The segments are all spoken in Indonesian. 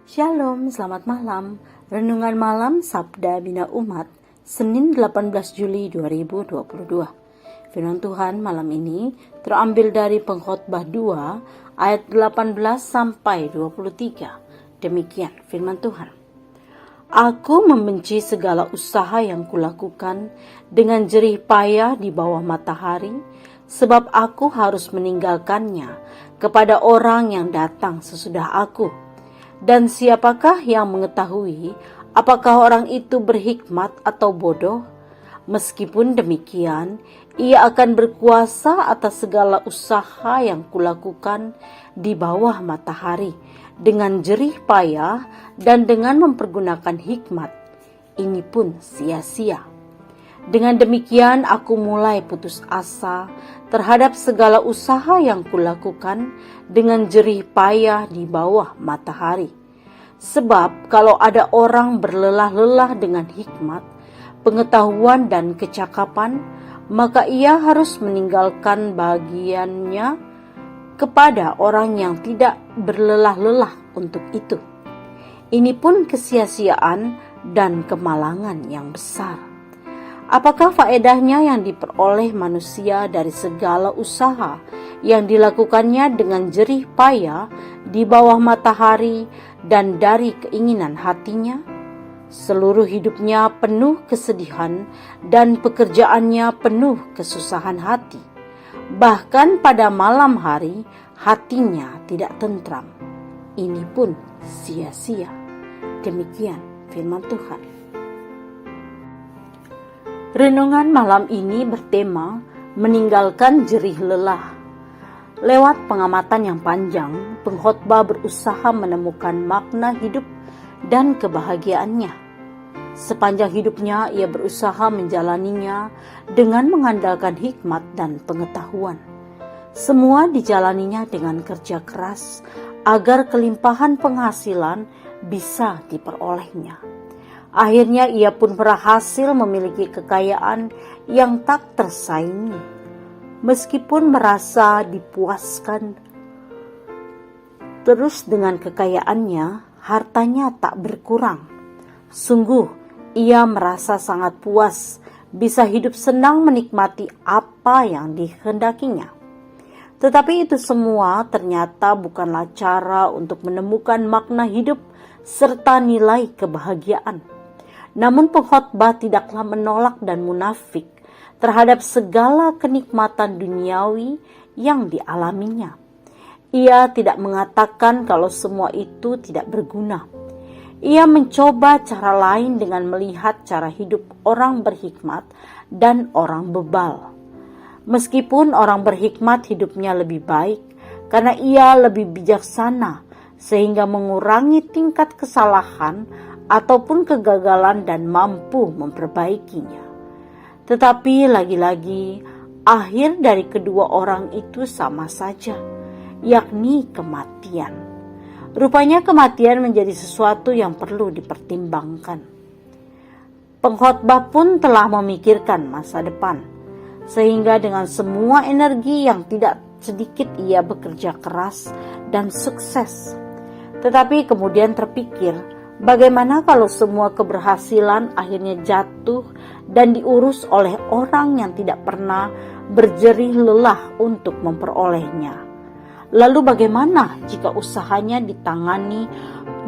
Shalom, selamat malam. Renungan malam Sabda Bina Umat, Senin 18 Juli 2022. Firman Tuhan malam ini terambil dari Pengkhotbah 2 ayat 18 sampai 23. Demikian firman Tuhan. Aku membenci segala usaha yang kulakukan dengan jerih payah di bawah matahari, sebab aku harus meninggalkannya kepada orang yang datang sesudah aku. Dan siapakah yang mengetahui apakah orang itu berhikmat atau bodoh? Meskipun demikian, ia akan berkuasa atas segala usaha yang kulakukan di bawah matahari dengan jerih payah dan dengan mempergunakan hikmat. Ini pun sia-sia. Dengan demikian aku mulai putus asa terhadap segala usaha yang kulakukan dengan jerih payah di bawah matahari. Sebab kalau ada orang berlelah-lelah dengan hikmat, pengetahuan dan kecakapan, maka ia harus meninggalkan bagiannya kepada orang yang tidak berlelah-lelah untuk itu. Ini pun kesia-siaan dan kemalangan yang besar. Apakah faedahnya yang diperoleh manusia dari segala usaha yang dilakukannya dengan jerih payah di bawah matahari dan dari keinginan hatinya? Seluruh hidupnya penuh kesedihan dan pekerjaannya penuh kesusahan hati. Bahkan pada malam hari hatinya tidak tentram. Ini pun sia-sia. Demikian firman Tuhan. Renungan malam ini bertema meninggalkan jerih lelah. Lewat pengamatan yang panjang, pengkhotbah berusaha menemukan makna hidup dan kebahagiaannya. Sepanjang hidupnya ia berusaha menjalaninya dengan mengandalkan hikmat dan pengetahuan. Semua dijalaninya dengan kerja keras agar kelimpahan penghasilan bisa diperolehnya. Akhirnya ia pun berhasil memiliki kekayaan yang tak tersaingi. Meskipun merasa dipuaskan terus dengan kekayaannya, hartanya tak berkurang. Sungguh, ia merasa sangat puas bisa hidup senang menikmati apa yang dikehendakinya. Tetapi itu semua ternyata bukanlah cara untuk menemukan makna hidup serta nilai kebahagiaan. Namun pengkhotbah tidaklah menolak dan munafik terhadap segala kenikmatan duniawi yang dialaminya. Ia tidak mengatakan kalau semua itu tidak berguna. Ia mencoba cara lain dengan melihat cara hidup orang berhikmat dan orang bebal. Meskipun orang berhikmat hidupnya lebih baik karena ia lebih bijaksana sehingga mengurangi tingkat kesalahan ataupun kegagalan dan mampu memperbaikinya. Tetapi lagi-lagi, akhir dari kedua orang itu sama saja, yakni kematian. Rupanya kematian menjadi sesuatu yang perlu dipertimbangkan. Pengkhotbah pun telah memikirkan masa depan, sehingga dengan semua energi yang tidak sedikit ia bekerja keras dan sukses. Tetapi kemudian terpikir, bagaimana kalau semua keberhasilan akhirnya jatuh dan diurus oleh orang yang tidak pernah berjerih lelah untuk memperolehnya? Lalu bagaimana jika usahanya ditangani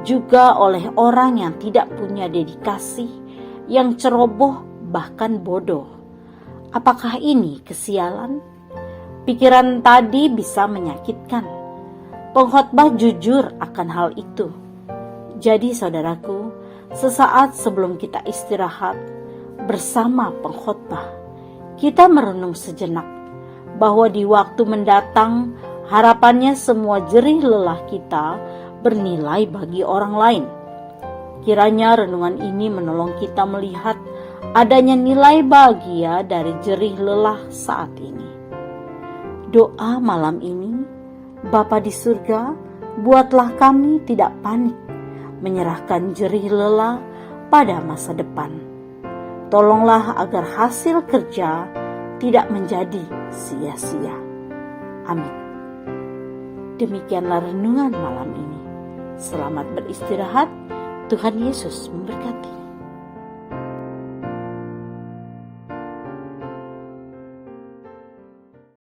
juga oleh orang yang tidak punya dedikasi, yang ceroboh bahkan bodoh? Apakah ini kesialan? Pikiran tadi bisa menyakitkan. Pengkhotbah jujur akan hal itu. Jadi saudaraku, sesaat sebelum kita istirahat bersama pengkhotbah, kita merenung sejenak bahwa di waktu mendatang harapannya semua jerih lelah kita bernilai bagi orang lain. Kiranya renungan ini menolong kita melihat adanya nilai bahagia dari jerih lelah saat ini. Doa malam ini, Bapa di surga, buatlah kami tidak panik menyerahkan jerih lelah pada masa depan. Tolonglah agar hasil kerja tidak menjadi sia-sia. Amin. Demikianlah renungan malam ini. Selamat beristirahat. Tuhan Yesus memberkati.